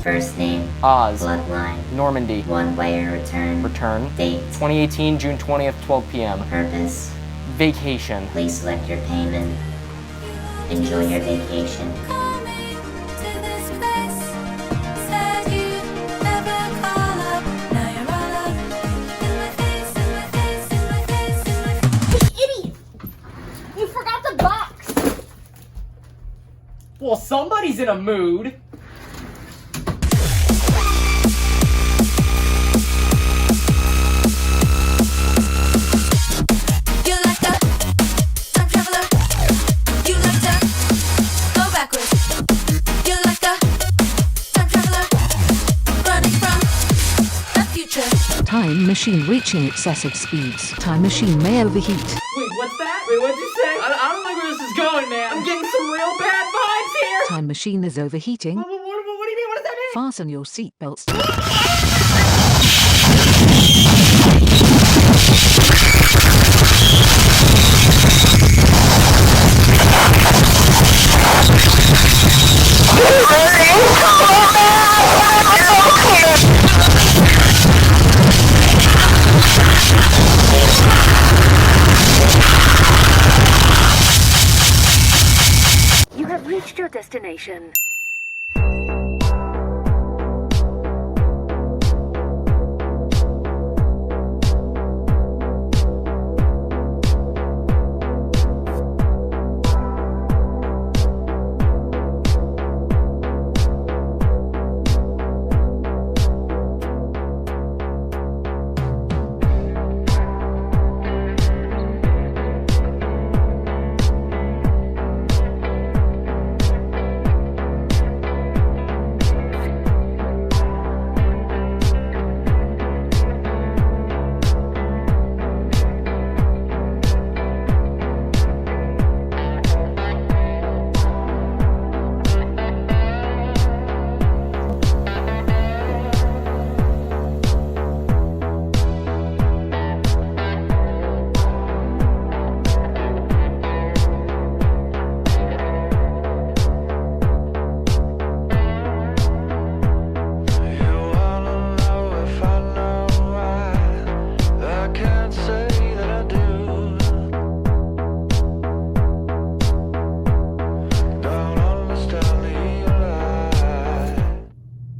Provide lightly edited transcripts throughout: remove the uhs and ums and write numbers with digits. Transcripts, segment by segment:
First name. Oz. Bloodline. Normandy. One way or return. Return. Date. 2018, June 20th, 12 p.m. Purpose. Vacation. Please select your payment. Enjoy your vacation. Well, somebody's in a mood. You like the time traveler. You like to go backwards. You like the time traveler. Running from the future. Time machine reaching excessive speeds. Time machine may overheat. Wait, what's that? Wait, what'd you say? I don't like where this is going, man. I'm getting some real bad vibes here. Time machine is overheating. What do you mean? What does that mean? Fasten your seatbelts. You have reached your destination.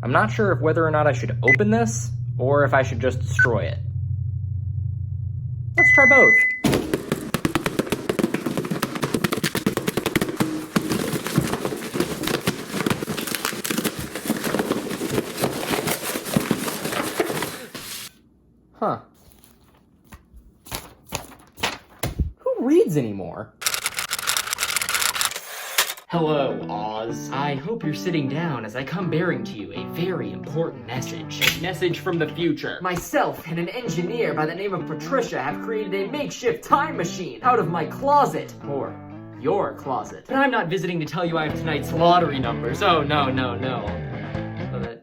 I'm not sure if whether or not I should open this, or if I should just destroy it. Let's try both. Huh. Who reads anymore? Hello, Oz. I hope you're sitting down as I come bearing to you a very important message. A message from the future. Myself and an engineer by the name of Patricia have created a makeshift time machine out of my closet. Or your closet. But I'm not visiting to tell you I have tonight's lottery numbers. Oh, no. Well,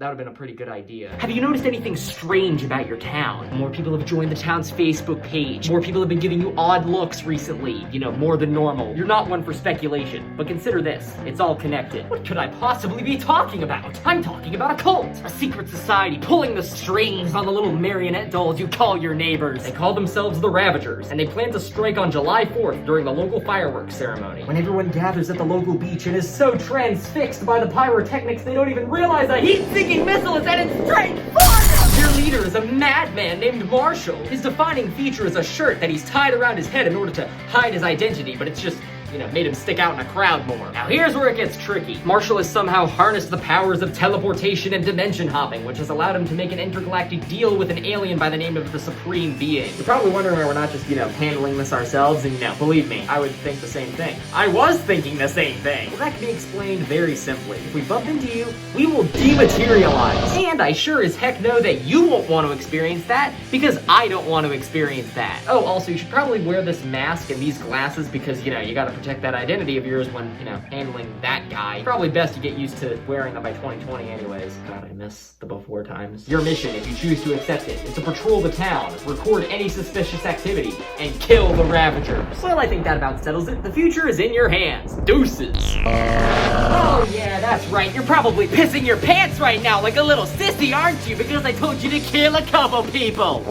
that would have been a pretty good idea. Have you noticed anything strange about your town? More people have joined the town's Facebook page. More people have been giving you odd looks recently. You know, more than normal. You're not one for speculation, but consider this. It's all connected. What could I possibly be talking about? I'm talking about a cult. A secret society pulling the strings on the little marionette dolls you call your neighbors. They call themselves the Ravagers, and they plan to strike on July 4th during the local fireworks ceremony. When everyone gathers at the local beach and is so transfixed by the pyrotechnics they don't even realize a heat-seeking missile is headed straight for them! Their leader is a madman named Marshall. His defining feature is a shirt that he's tied around his head in order to hide his identity, but it's just, you know, made him stick out in a crowd more. Now here's where it gets tricky. Marshall has somehow harnessed the powers of teleportation and dimension hopping, which has allowed him to make an intergalactic deal with an alien by the name of the Supreme Being. You're probably wondering why we're not just, handling this ourselves, and believe me, I would think the same thing. I was thinking the same thing. Well, that can be explained very simply. If we bump into you, we will dematerialize. And I sure as heck know that you won't want to experience that, because I don't want to experience that. Oh, also, you should probably wear this mask and these glasses because, you gotta protect that identity of yours when, you know, handling that guy. Probably best you get used to wearing them by 2020 anyways. God, I miss the before times. Your mission, if you choose to accept it, is to patrol the town, record any suspicious activity, and kill the Ravagers. Well, I think that about settles it. The future is in your hands. Deuces. Oh yeah, that's right. You're probably pissing your pants right now like a little sissy, aren't you? Because I told you to kill a couple people.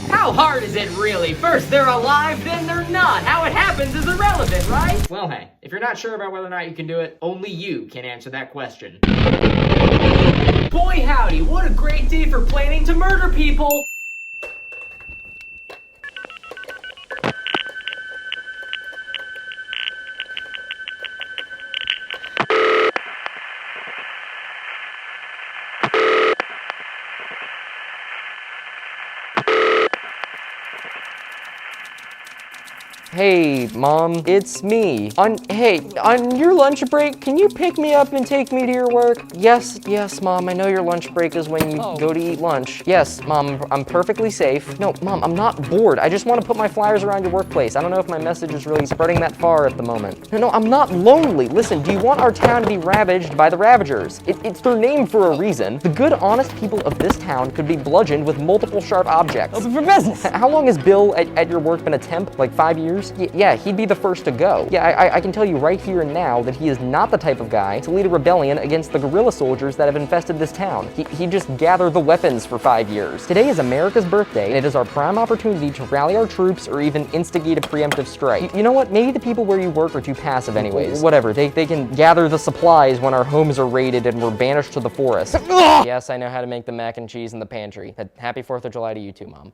How hard is it really? First they're alive, then they're not. How it happens is irrelevant, right? Well, hey, if you're not sure about whether or not you can do it, only you can answer that question. Boy howdy, what a great day for planning to murder people! Hey, Mom, it's me. On your lunch break, can you pick me up and take me to your work? Yes, Mom, I know your lunch break is when you go to eat lunch. Yes, Mom, I'm perfectly safe. No, Mom, I'm not bored. I just want to put my flyers around your workplace. I don't know if my message is really spreading that far at the moment. No, I'm not lonely. Listen, do you want our town to be ravaged by the Ravagers? It's their name for a reason. The good, honest people of this town could be bludgeoned with multiple sharp objects. Open for business. How long has Bill at your work been a temp? Like 5 years? Yeah, he'd be the first to go. Yeah, I can tell you right here and now that he is not the type of guy to lead a rebellion against the guerrilla soldiers that have infested this town. He'd just gather the weapons for 5 years. Today is America's birthday, and it is our prime opportunity to rally our troops or even instigate a preemptive strike. You know what? Maybe the people where you work are too passive anyways. Whatever, they can gather the supplies when our homes are raided and we're banished to the forest. Yes, I know how to make the mac and cheese in the pantry. Happy 4th of July to you too, Mom.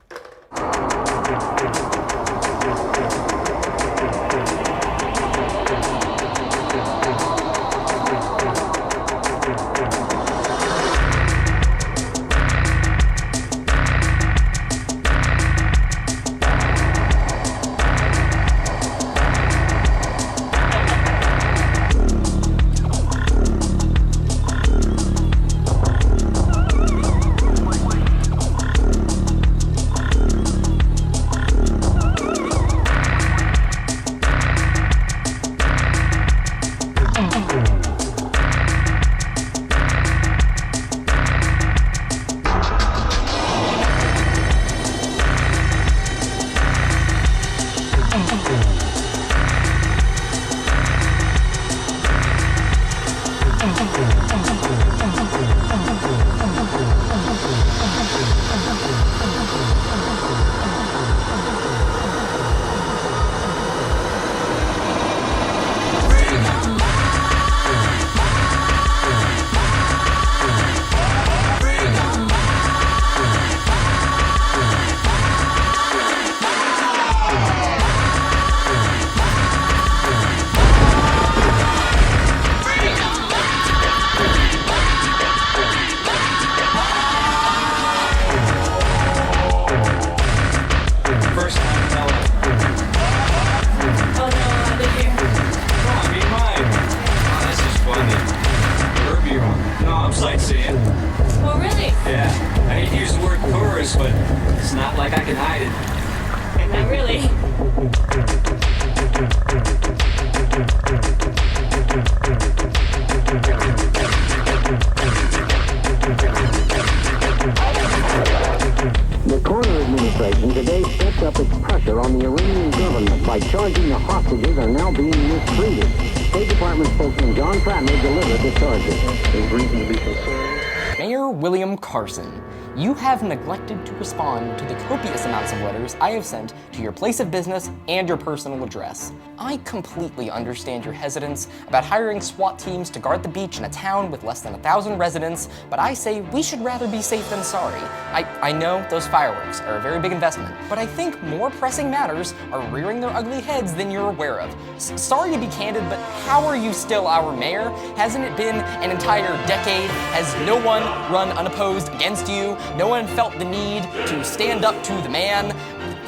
You have neglected to respond to the copious amounts of letters I have sent to your place of business and your personal address. I completely understand your hesitance about hiring SWAT teams to guard the beach in a town with less than 1,000 residents, but I say we should rather be safe than sorry. I know those fireworks are a very big investment, but I think more pressing matters are rearing their ugly heads than you're aware of. Sorry to be candid, but how are you still our mayor? Hasn't it been an entire decade? Has no one run unopposed against you? No one felt the need to stand up to the man?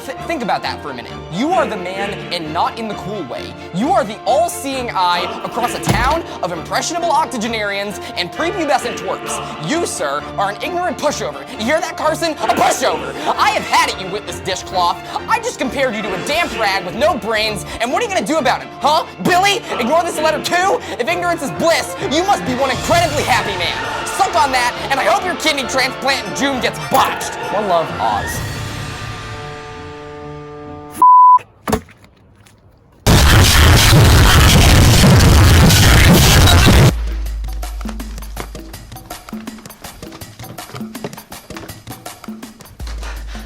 Think about that for a minute. You are the man, and not in the cool way. You are the all-seeing eye across a town of impressionable octogenarians and prepubescent twerps. You, sir, are an ignorant pushover. You hear that, Carson? A pushover. I have had it, you witless dishcloth. I just compared you to a damp rag with no brains, and what are you gonna do about it, huh? Billy, ignore this letter too? If ignorance is bliss, you must be one incredibly happy man. Suck on that, and I hope your kidney transplant in June gets botched. One love, Oz.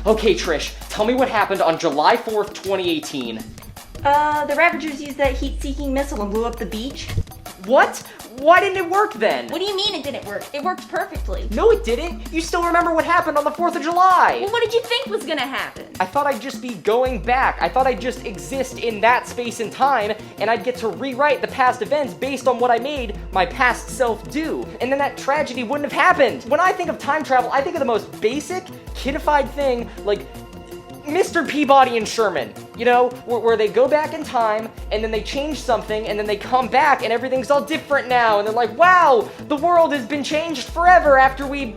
Okay, Trish, tell me what happened on July 4th, 2018. The Ravagers used that heat-seeking missile and blew up the beach. What? Why didn't it work then? What do you mean it didn't work? It worked perfectly. No, it didn't. You still remember what happened on the 4th of July. Well, what did you think was gonna happen? I thought I'd just be going back. I thought I'd just exist in that space and time, and I'd get to rewrite the past events based on what I made my past self do. And then that tragedy wouldn't have happened. When I think of time travel, I think of the most basic, kidified thing, like Mr. Peabody and Sherman, you know, where they go back in time, and then they change something, and then they come back, and everything's all different now, and they're like, wow, the world has been changed forever after we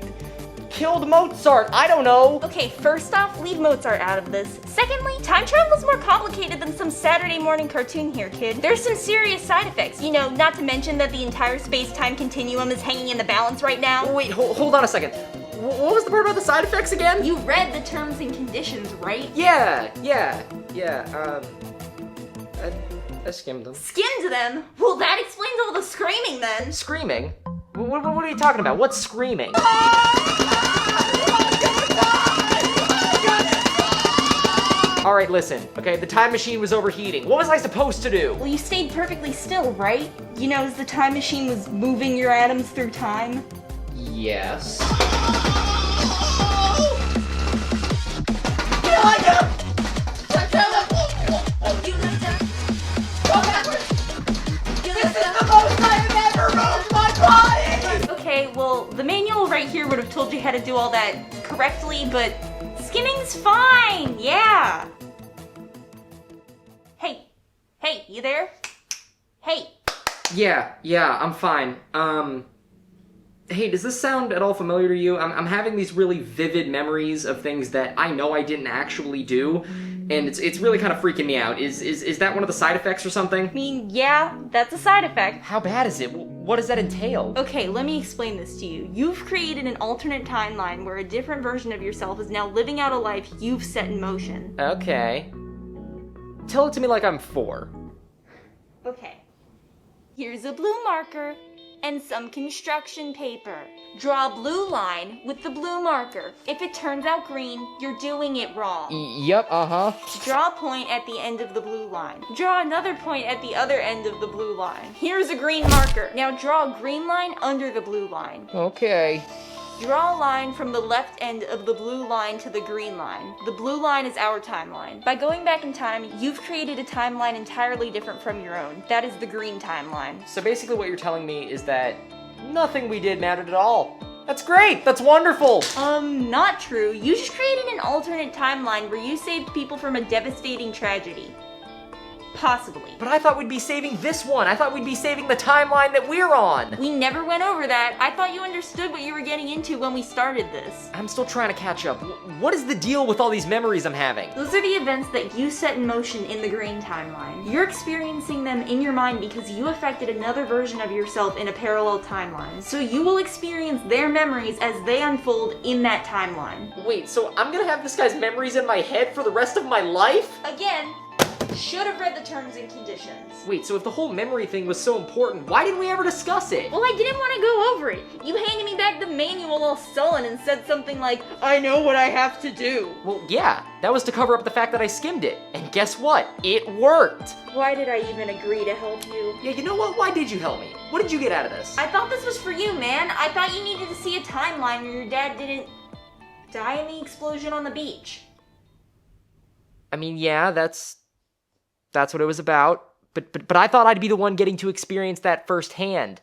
killed Mozart. I don't know. Okay, first off, leave Mozart out of this. Secondly, time travel is more complicated than some Saturday morning cartoon here, kid. There's some serious side effects, you know, not to mention that the entire space-time continuum is hanging in the balance right now. Wait, hold on a second. What was the part about the side effects again? You read the terms and conditions, right? Yeah, I skimmed them. Skimmed them? Well, that explains all the screaming then. Screaming? What are you talking about? What's screaming? Alright, listen, okay, the time machine was overheating. What was I supposed to do? Well, you stayed perfectly still, right? You know, as the time machine was moving your atoms through time. Yes. Okay, well, the manual right here would have told you how to do all that correctly, but skimming's fine, yeah. Hey, you there? Hey. Yeah, I'm fine. Hey, does this sound at all familiar to you? I'm having these really vivid memories of things that I know I didn't actually do, and it's really kind of freaking me out. Is that one of the side effects or something? I mean, yeah, that's a side effect. How bad is it? What does that entail? Okay, let me explain this to you. You've created an alternate timeline where a different version of yourself is now living out a life you've set in motion. Okay. Tell it to me like I'm 4. Okay. Here's a blue marker and some construction paper. Draw a blue line with the blue marker. If it turns out green, you're doing it wrong. Yep, uh-huh. Draw a point at the end of the blue line. Draw another point at the other end of the blue line. Here's a green marker. Now draw a green line under the blue line. Okay. Draw a line from the left end of the blue line to the green line. The blue line is our timeline. By going back in time, you've created a timeline entirely different from your own. That is the green timeline. So basically what you're telling me is that nothing we did mattered at all. That's great! That's wonderful! Not true. You just created an alternate timeline where you saved people from a devastating tragedy. Possibly. But I thought we'd be saving this one. I thought we'd be saving the timeline that we're on. We never went over that. I thought you understood what you were getting into when we started this. I'm still trying to catch up. What is the deal with all these memories I'm having? Those are the events that you set in motion in the green timeline. You're experiencing them in your mind because you affected another version of yourself in a parallel timeline. So you will experience their memories as they unfold in that timeline. Wait, so I'm gonna have this guy's memories in my head for the rest of my life? Again, should have read the terms and conditions. Wait, so if the whole memory thing was so important, why didn't we ever discuss it? Well, I didn't want to go over it. You handed me back the manual all sullen and said something like, I know what I have to do. Well, yeah, that was to cover up the fact that I skimmed it. And guess what? It worked! Why did I even agree to help you? Yeah, you know what? Why did you help me? What did you get out of this? I thought this was for you, man. I thought you needed to see a timeline where your dad didn't die in the explosion on the beach. I mean, yeah, that's what it was about. But I thought I'd be the one getting to experience that firsthand.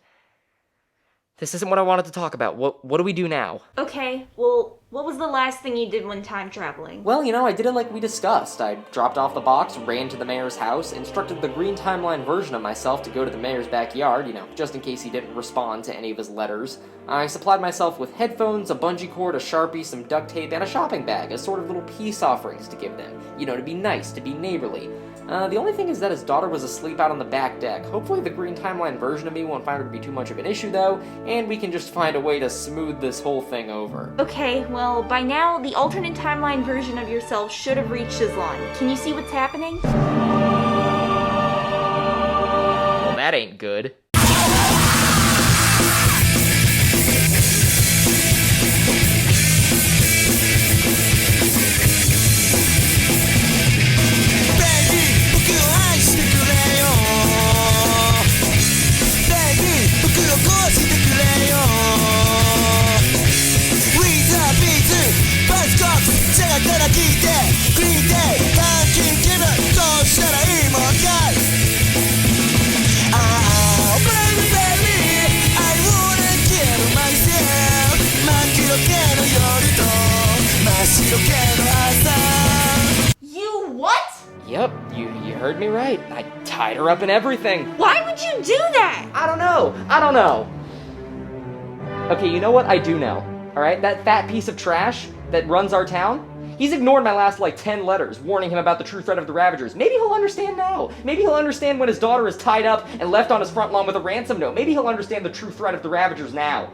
This isn't what I wanted to talk about. What do we do now? Okay, well, what was the last thing you did when time traveling? Well, you know, I did it like we discussed. I dropped off the box, ran to the mayor's house, instructed the green timeline version of myself to go to the mayor's backyard, you know, just in case he didn't respond to any of his letters. I supplied myself with headphones, a bungee cord, a Sharpie, some duct tape, and a shopping bag as sort of little peace offerings to give them. You know, to be nice, to be neighborly. The only thing is that his daughter was asleep out on the back deck. Hopefully the green timeline version of me won't find her to be too much of an issue, though, and we can just find a way to smooth this whole thing over. Okay, well, by now, the alternate timeline version of yourself should have reached his line. Can you see what's happening? Well, that ain't good. You what? Yep, you heard me right. I tied her up and everything. Why would you do that? I don't know. Okay, you know what? I do know. Alright, that fat piece of trash that runs our town, he's ignored my last, 10 letters, warning him about the true threat of the Ravagers. Maybe he'll understand now. Maybe he'll understand when his daughter is tied up and left on his front lawn with a ransom note. Maybe he'll understand the true threat of the Ravagers now.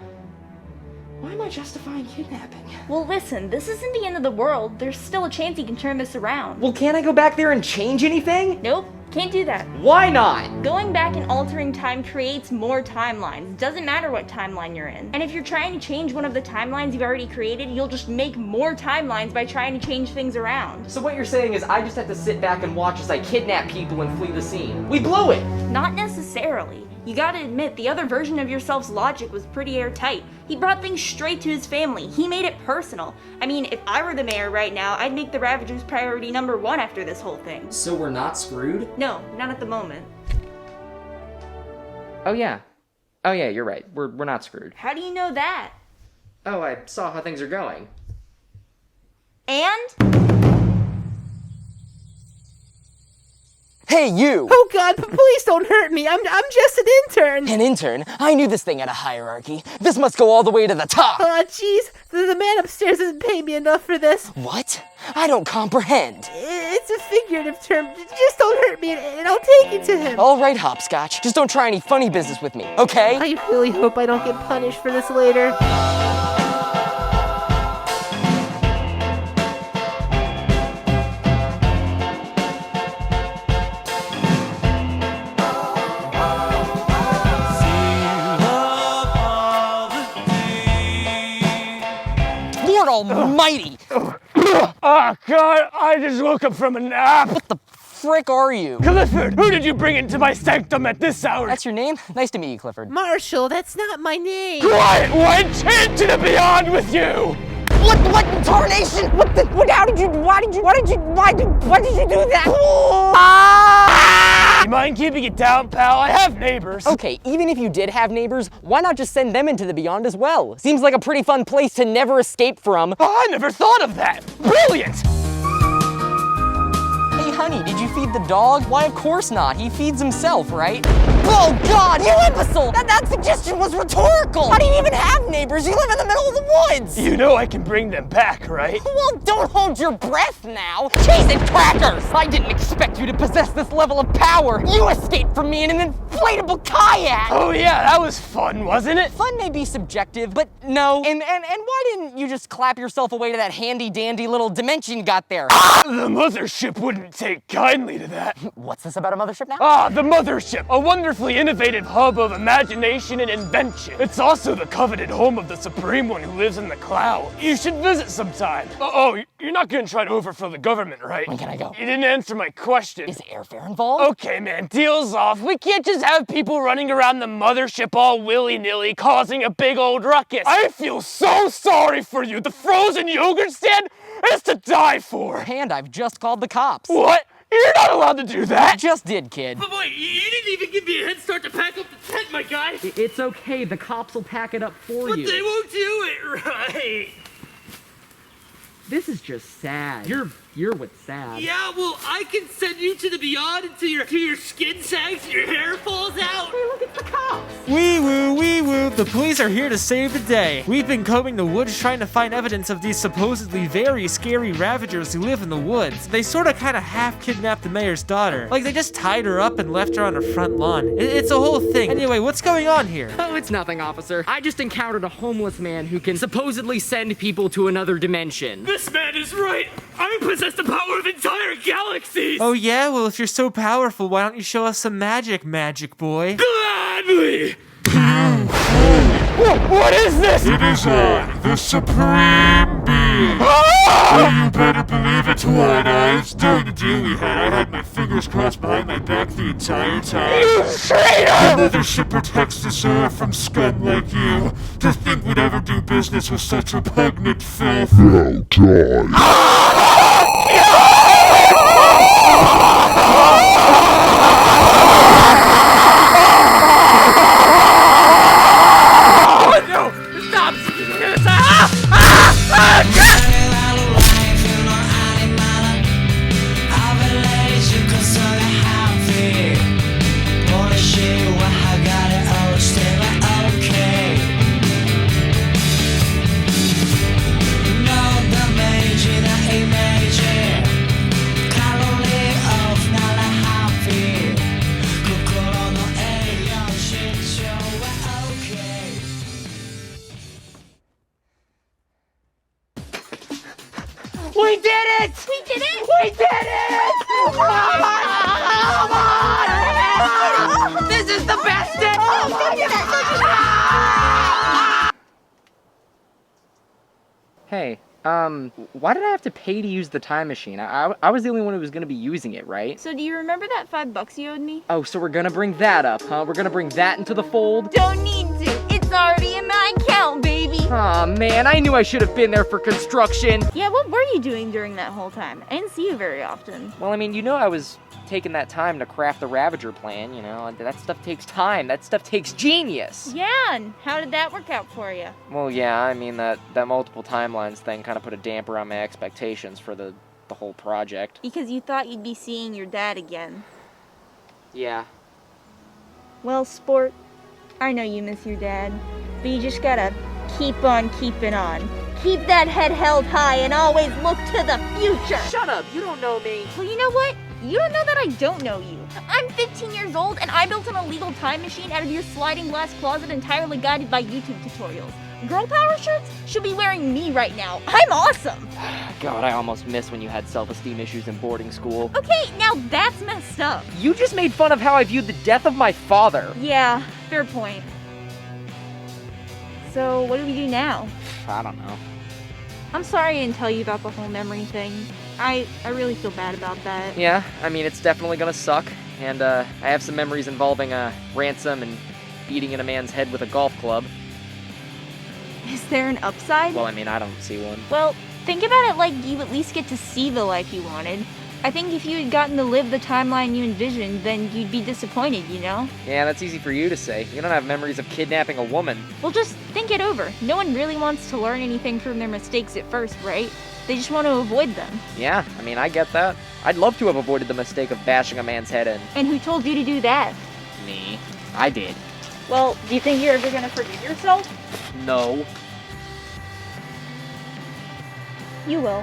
Why am I justifying kidnapping? Well, listen, this isn't the end of the world. There's still a chance he can turn this around. Well, can't I go back there and change anything? Nope, can't do that. Why not? Going back and altering time creates more timelines. Doesn't matter what timeline you're in. And if you're trying to change one of the timelines you've already created, you'll just make more timelines by trying to change things around. So what you're saying is I just have to sit back and watch as I kidnap people and flee the scene. We blew it! Not necessarily. You gotta admit, the other version of yourself's logic was pretty airtight. He brought things straight to his family. He made it personal. I mean, if I were the mayor right now, I'd make the Ravagers priority number 1 after this whole thing. So we're not screwed? No, not at the moment. Oh yeah, you're right. We're not screwed. How do you know that? Oh, I saw how things are going. And? Hey, you! Oh God, please don't hurt me. I'm just an intern. An intern? I knew this thing had a hierarchy. This must go all the way to the top. Oh, jeez. The man upstairs doesn't pay me enough for this. What? I don't comprehend. It's a figurative term. Just don't hurt me and I'll take it to him. All right, Hopscotch. Just don't try any funny business with me, okay? I really hope I don't get punished for this later. Almighty! Oh God, I just woke up from a nap. What the frick are you? Clifford, who did you bring into my sanctum at this hour? That's your name? Nice to meet you, Clifford. Marshall, that's not my name. Quiet, wench! Into the beyond with you! What in tarnation? Why did you do that? You mind keeping it down, pal? I have neighbors. Okay, even if you did have neighbors, why not just send them into the beyond as well? Seems like a pretty fun place to never escape from. Oh, I never thought of that. Brilliant! Hey, honey, did you feed the dog? Why, of course not. He feeds himself, right? Oh, God, you imbecile! That suggestion was rhetorical! How do you even have neighbors? You live in the middle of the woods! You know I can bring them back, right? Well, don't hold your breath now! Cheese and crackers! I didn't expect you to possess this level of power! You escaped from me in an inflatable kayak! Oh yeah, that was fun, wasn't it? Fun may be subjective, but no. And why didn't you just clap yourself away to that handy-dandy little dimension you got there? The mothership wouldn't take kindly to that. What's this about a mothership now? Ah, the mothership! A wonderfully innovative hub of imagination and invention. It's also the coveted home of the Supreme One who lives in the clouds. You should visit sometime. Oh, you're not gonna try to overthrow the government, right? When can I go? You didn't answer my question. Is airfare involved? Okay, man, deal's off. We can't just have people running around the mothership all willy-nilly, causing a big old ruckus. I feel so sorry for you. The frozen yogurt stand is to die for. And I've just called the cops. What? You're not allowed to do that! Just did, kid. But wait, you didn't even give me a head start to pack up the tent, my guy! It's okay, the cops will pack it up for you. But they won't do it right! This is just sad. You're what's sad. Yeah, well, I can send you to the beyond until your skin sags and your hair falls out! Hey, look at the cops! Wee woo, wee woo. The police are here to save the day. We've been combing the woods trying to find evidence of these supposedly very scary ravagers who live in the woods. They sorta kinda half kidnapped the mayor's daughter. Like, they just tied her up and left her on her front lawn. It's a whole thing. Anyway, what's going on here? Oh, it's nothing, officer. I just encountered a homeless man who can supposedly send people to another dimension. This man is right! I possess the power of entire galaxies! Oh yeah? Well, if you're so powerful, why don't you show us some magic, magic boy? Gladly! What is this? It is I, the Supreme Being. You better believe it, Twine Eyes. During the deal we had, I had my fingers crossed behind my back the entire time. You traitor! The mothership protects this earth from scum like you. To think we'd ever do business with such repugnant filth. Now die. We did it! We did it! We did it! Come on! This is the best day! Hey, why did I have to pay to use the time machine? I was the only one who was gonna be using it, right? So do you remember that $5 you owed me? Oh, so we're gonna bring that up, huh? We're gonna bring that into the fold? Don't need to. It's already in my account, baby. Aw, man, I knew I should have been there for construction. Yeah, what were you doing during that whole time? I didn't see you very often. Well, I mean, you know I was taking that time to craft the Ravager plan, you know? That stuff takes time. That stuff takes genius. Yeah, and how did that work out for you? Well, yeah, I mean, that multiple timelines thing kind of put a damper on my expectations for the whole project. Because you thought you'd be seeing your dad again. Yeah. Well, sport, I know you miss your dad, but you just gotta keep on keeping on. Keep that head held high and always look to the future. Shut up, you don't know me. Well, you know what? You don't know that I don't know you. I'm 15 years old and I built an illegal time machine out of your sliding glass closet entirely guided by YouTube tutorials. Girl power shirts should be wearing me right now. I'm awesome. God, I almost miss when you had self-esteem issues in boarding school. Okay, now that's messed up. You just made fun of how I viewed the death of my father. Yeah, fair point. So, what do we do now? I don't know. I'm sorry I didn't tell you about the whole memory thing. I really feel bad about that. Yeah, I mean, it's definitely gonna suck. And, I have some memories involving, ransom and beating in a man's head with a golf club. Is there an upside? Well, I mean, I don't see one. Well, think about it like you at least get to see the life you wanted. I think if you had gotten to live the timeline you envisioned, then you'd be disappointed, you know? Yeah, that's easy for you to say. You don't have memories of kidnapping a woman. Well, just think it over. No one really wants to learn anything from their mistakes at first, right? They just want to avoid them. Yeah, I mean, I get that. I'd love to have avoided the mistake of bashing a man's head in. And who told you to do that? Me. I did. Well, do you think you're ever gonna forgive yourself? No. You will.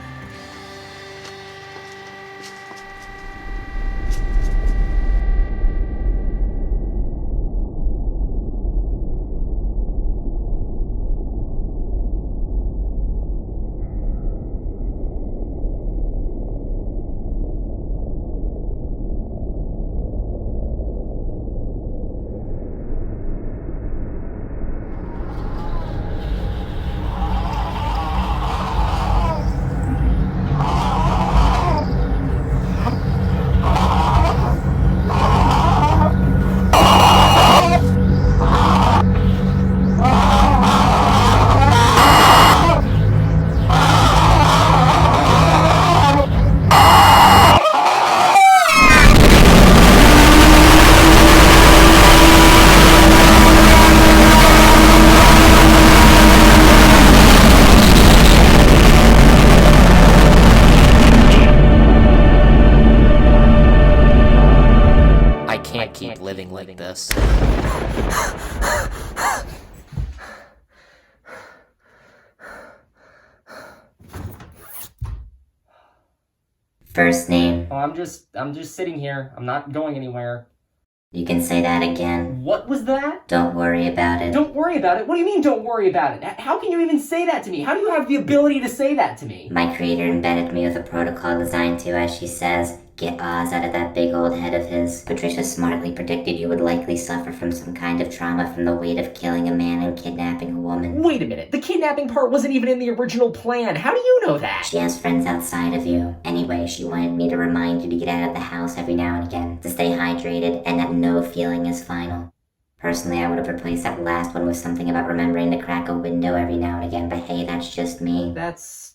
First name. Oh, I'm just sitting here. I'm not going anywhere. You can say that again. What was that? Don't worry about it. Don't worry about it? What do you mean, don't worry about it? How can you even say that to me? How do you have the ability to say that to me? My creator embedded me with a protocol designed to, as she says, get Oz out of that big old head of his. Patricia smartly predicted you would likely suffer from some kind of trauma from the weight of killing a man and kidnapping a woman. Wait a minute, the kidnapping part wasn't even in the original plan. How do you know that? She has friends outside of you. Anyway, she wanted me to remind you to get out of the house every now and again, to stay hydrated, and that no feeling is final. Personally, I would have replaced that last one with something about remembering to crack a window every now and again, but hey, that's just me. That's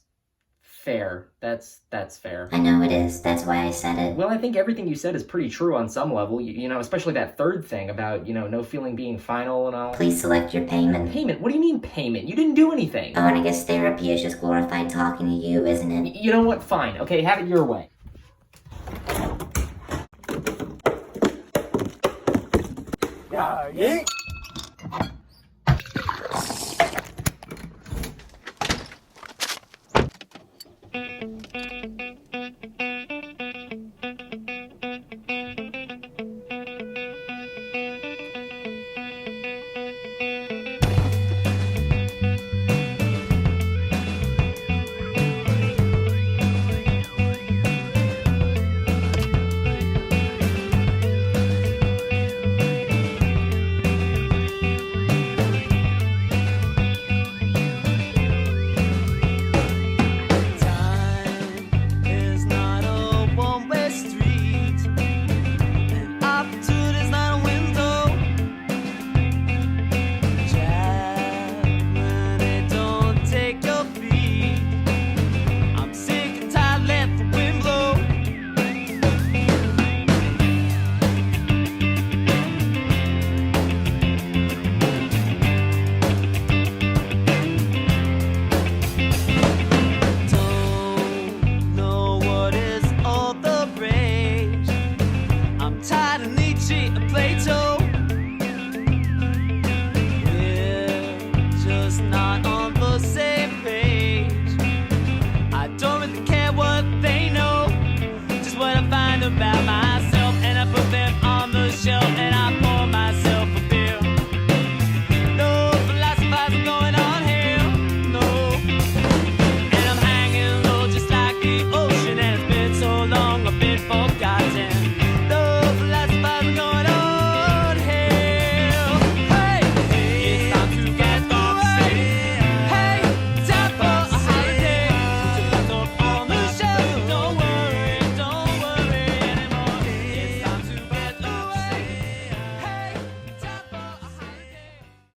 fair. That's fair. I know it is. That's why I said it. Well, I think everything you said is pretty true on some level. You know, especially that third thing about, no feeling being final and all. Please select your payment. Payment? What do you mean payment? You didn't do anything. Oh, and I guess therapy is just glorified talking to you, isn't it? You know what? Fine. Okay, have it your way. Yeet.